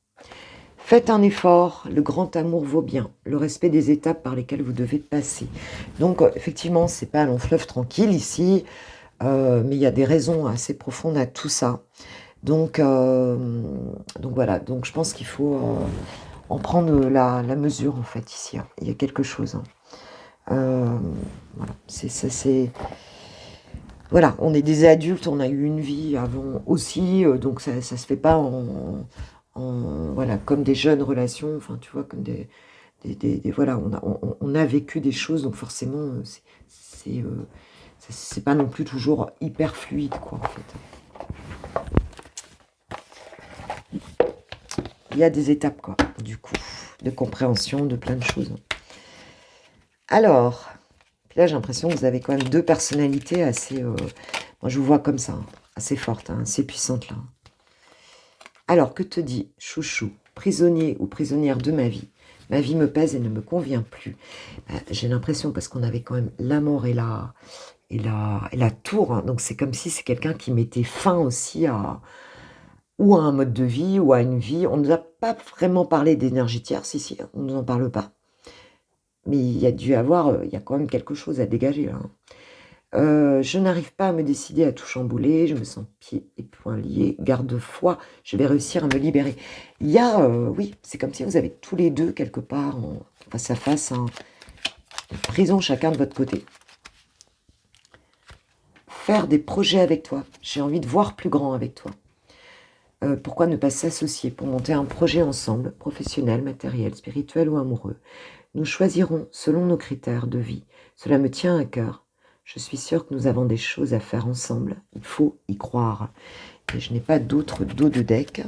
Faites un effort, le grand amour vaut bien, le respect des étapes par lesquelles vous devez passer. Donc, effectivement, c'est pas un long fleuve tranquille ici, mais il y a des raisons assez profondes à tout ça. Donc voilà, donc je pense qu'il faut en prendre la mesure, en fait, ici, hein. Il y a quelque chose, hein. Voilà, voilà, on est des adultes, on a eu une vie avant aussi, donc ça se fait pas voilà, comme des jeunes relations, enfin, tu vois, comme voilà, on a vécu des choses, donc forcément, c'est pas non plus toujours hyper fluide, quoi, en fait. Il y a des étapes, quoi, du coup, de compréhension de plein de choses. Alors, puis là, j'ai l'impression que vous avez quand même deux personnalités assez... moi, je vous vois comme ça, hein, assez fortes, hein, assez puissantes, là. Alors, que te dit chouchou? Prisonnier ou prisonnière de ma vie me pèse et ne me convient plus. J'ai l'impression, parce qu'on avait quand même la mort et la tour, hein, donc c'est comme si c'est quelqu'un qui mettait fin aussi ou à un mode de vie, ou à une vie. On ne nous a pas vraiment parlé d'énergie tierce ici, on ne nous en parle pas. Mais il y a dû avoir, il y a quand même quelque chose à dégager là, hein. Je n'arrive pas à me décider à tout chambouler, je me sens pieds et poings liés, garde-foi, je vais réussir à me libérer. Il y a, oui, c'est comme si vous avez tous les deux quelque part, face à face, hein, une prison chacun de votre côté. Faire des projets avec toi, j'ai envie de voir plus grand avec toi. Pourquoi ne pas s'associer pour monter un projet ensemble, professionnel, matériel, spirituel ou amoureux? Nous choisirons selon nos critères de vie. Cela me tient à cœur. Je suis sûre que nous avons des choses à faire ensemble. Il faut y croire. Et je n'ai pas d'autre dos de deck.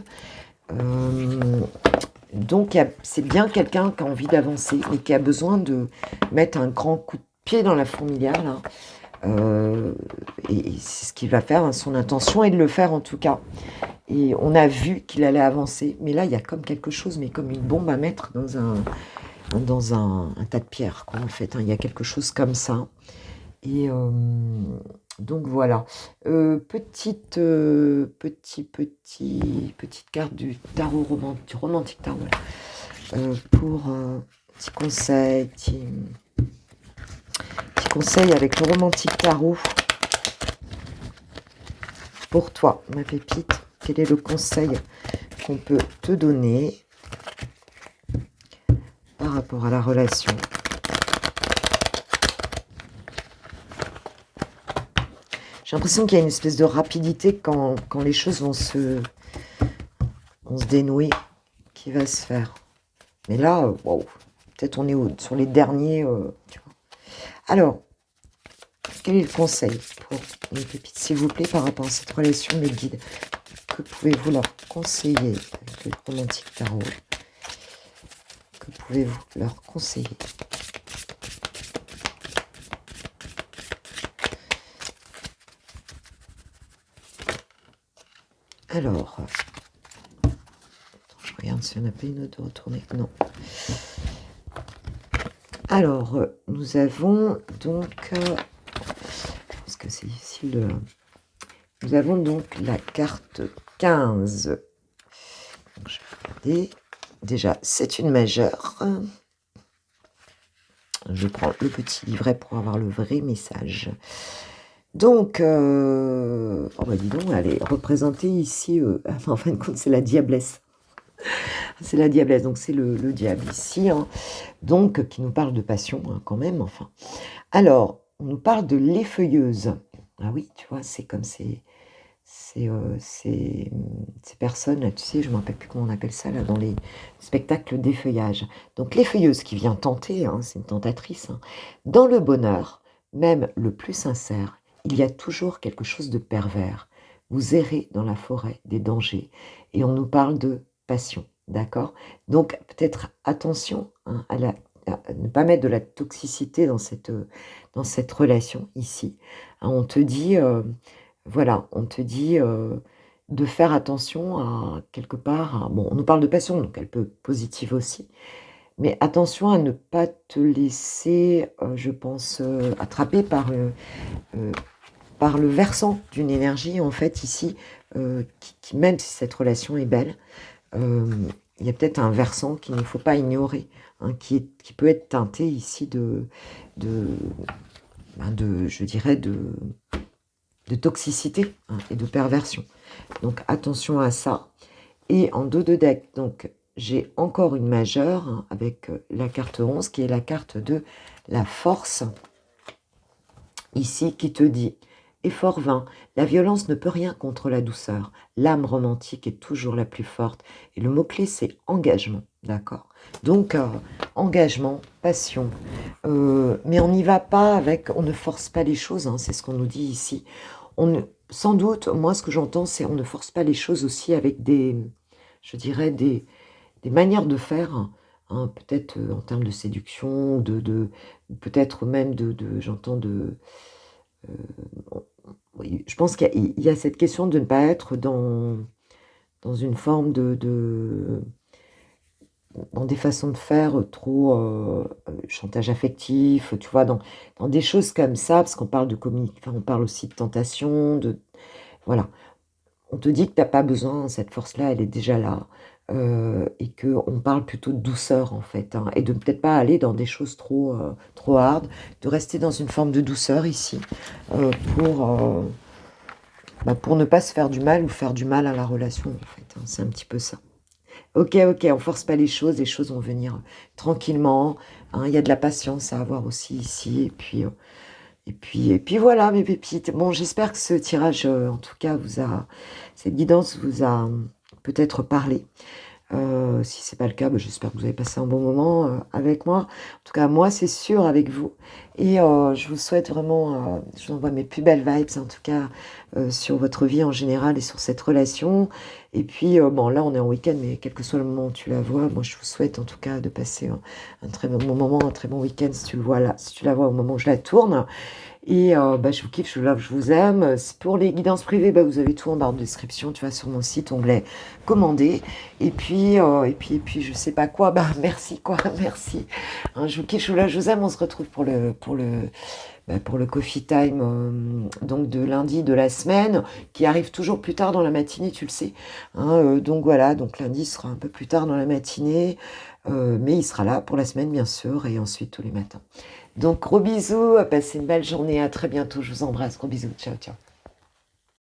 Donc, c'est bien quelqu'un qui a envie d'avancer, mais qui a besoin de mettre un grand coup de pied dans la fourmilière, là. Et c'est ce qu'il va faire, hein. Son intention est de le faire, en tout cas. Et on a vu qu'il allait avancer. Mais là, il y a comme quelque chose, mais comme une bombe à mettre dans un tas de pierres, quoi, en fait, hein. Il y a quelque chose comme ça. Et Donc voilà. Petite carte du tarot romantique tarot. Voilà. Pour petit conseil avec le romantique tarot. Pour toi, ma pépite, quel est le conseil qu'on peut te donner par rapport à la relation? J'ai l'impression qu'il y a une espèce de rapidité quand les choses vont se dénouer, qui va se faire. Mais là, wow, peut-être on est sur les derniers. Tu vois. Alors, quel est le conseil pour les pépites, s'il vous plaît, par rapport à cette relation, mes guides? Que pouvez-vous leur conseiller avec le romantique tarot? Que pouvez-vous leur conseiller? Alors, je regarde s'il n'y en a pas une autre de retourner. Non. Alors, nous avons donc... parce que c'est difficile de... Nous avons donc la carte 15. Donc, je vais regarder. Déjà, c'est une majeure. Je prends le petit livret pour avoir le vrai message. Donc, oh bah dis donc, elle est représentée ici, en fin de compte, c'est la diablesse. C'est la diablesse, donc c'est le diable ici, hein, donc qui nous parle de passion, hein, quand même, enfin. Alors, on nous parle de l'effeuilleuse. Ah oui, tu vois, c'est comme ces personnes, là, tu sais, je ne me rappelle plus comment on appelle ça, là, dans les spectacles d'effeuillage. Donc, l'effeuilleuse qui vient tenter, hein, c'est une tentatrice, hein, dans le bonheur, même le plus sincère, il y a toujours quelque chose de pervers. Vous errez dans la forêt des dangers et on nous parle de passion, d'accord? Donc peut-être attention, hein, à ne pas mettre de la toxicité dans cette relation ici. Hein, on te dit, voilà, on te dit de faire attention à quelque part. Bon, on nous parle de passion, donc elle peut être positive aussi. Mais attention à ne pas te laisser, je pense, attraper par le versant d'une énergie, en fait, ici, qui, même si cette relation est belle, il y a peut-être un versant qu'il ne faut pas ignorer, hein, qui peut être teinté ici je dirais, de toxicité, hein, et de perversion. Donc, attention à ça. Et en dos de deck, donc, j'ai encore une majeure, hein, avec la carte 11, qui est la carte de la force, ici, qui te dit: effort vain, la violence ne peut rien contre la douceur. L'âme romantique est toujours la plus forte. Et le mot-clé, c'est engagement, d'accord? Donc, engagement, passion. Mais on n'y va pas avec... On ne force pas les choses, hein, c'est ce qu'on nous dit ici. Sans doute, moi, ce que j'entends, c'est on ne force pas les choses aussi avec je dirais, des manières de faire, hein, peut-être en termes de séduction, peut-être même j'entends oui, je pense qu'il y a cette question de ne pas être dans une forme dans des façons de faire trop chantage affectif, tu vois, dans des choses comme ça, parce qu'on parle on parle aussi de tentation, voilà. On te dit que tu n'as pas besoin, cette force-là, elle est déjà là, et qu'on parle plutôt de douceur, en fait, hein, et de peut-être pas aller dans des choses trop hard, de rester dans une forme de douceur ici, pour ne pas se faire du mal ou faire du mal à la relation, en fait, hein, c'est un petit peu ça. Ok, on force pas les choses vont venir tranquillement, hein, il y a de la patience à avoir aussi ici, et puis voilà, mes pépites. Bon, j'espère que ce tirage, en tout cas, cette guidance vous a peut-être parlé. Si c'est pas le cas, j'espère que vous avez passé un bon moment avec moi. En tout cas, moi, c'est sûr, avec vous. Et je vous souhaite vraiment, je vous envoie mes plus belles vibes, en tout cas, sur votre vie en général et sur cette relation. Et puis, bon, là, on est en week-end, mais quel que soit le moment où tu la vois, moi, je vous souhaite en tout cas de passer un très bon moment, un très bon week-end si tu le vois là, si tu la vois au moment où je la tourne. Et je vous kiffe, je vous love, je vous aime. Pour les guidances privées, vous avez tout en barre de description. Tu vas sur mon site, onglet commander. Et puis, je sais pas quoi. Merci quoi, merci. Hein, je vous kiffe, je vous love, je vous aime. On se retrouve pour pour le coffee time donc de lundi de la semaine, qui arrive toujours plus tard dans la matinée, tu le sais. Hein, donc voilà, donc lundi sera un peu plus tard dans la matinée, mais il sera là pour la semaine bien sûr, et ensuite tous les matins. Donc gros bisous, passez une belle journée, à très bientôt, je vous embrasse, gros bisous, ciao ciao.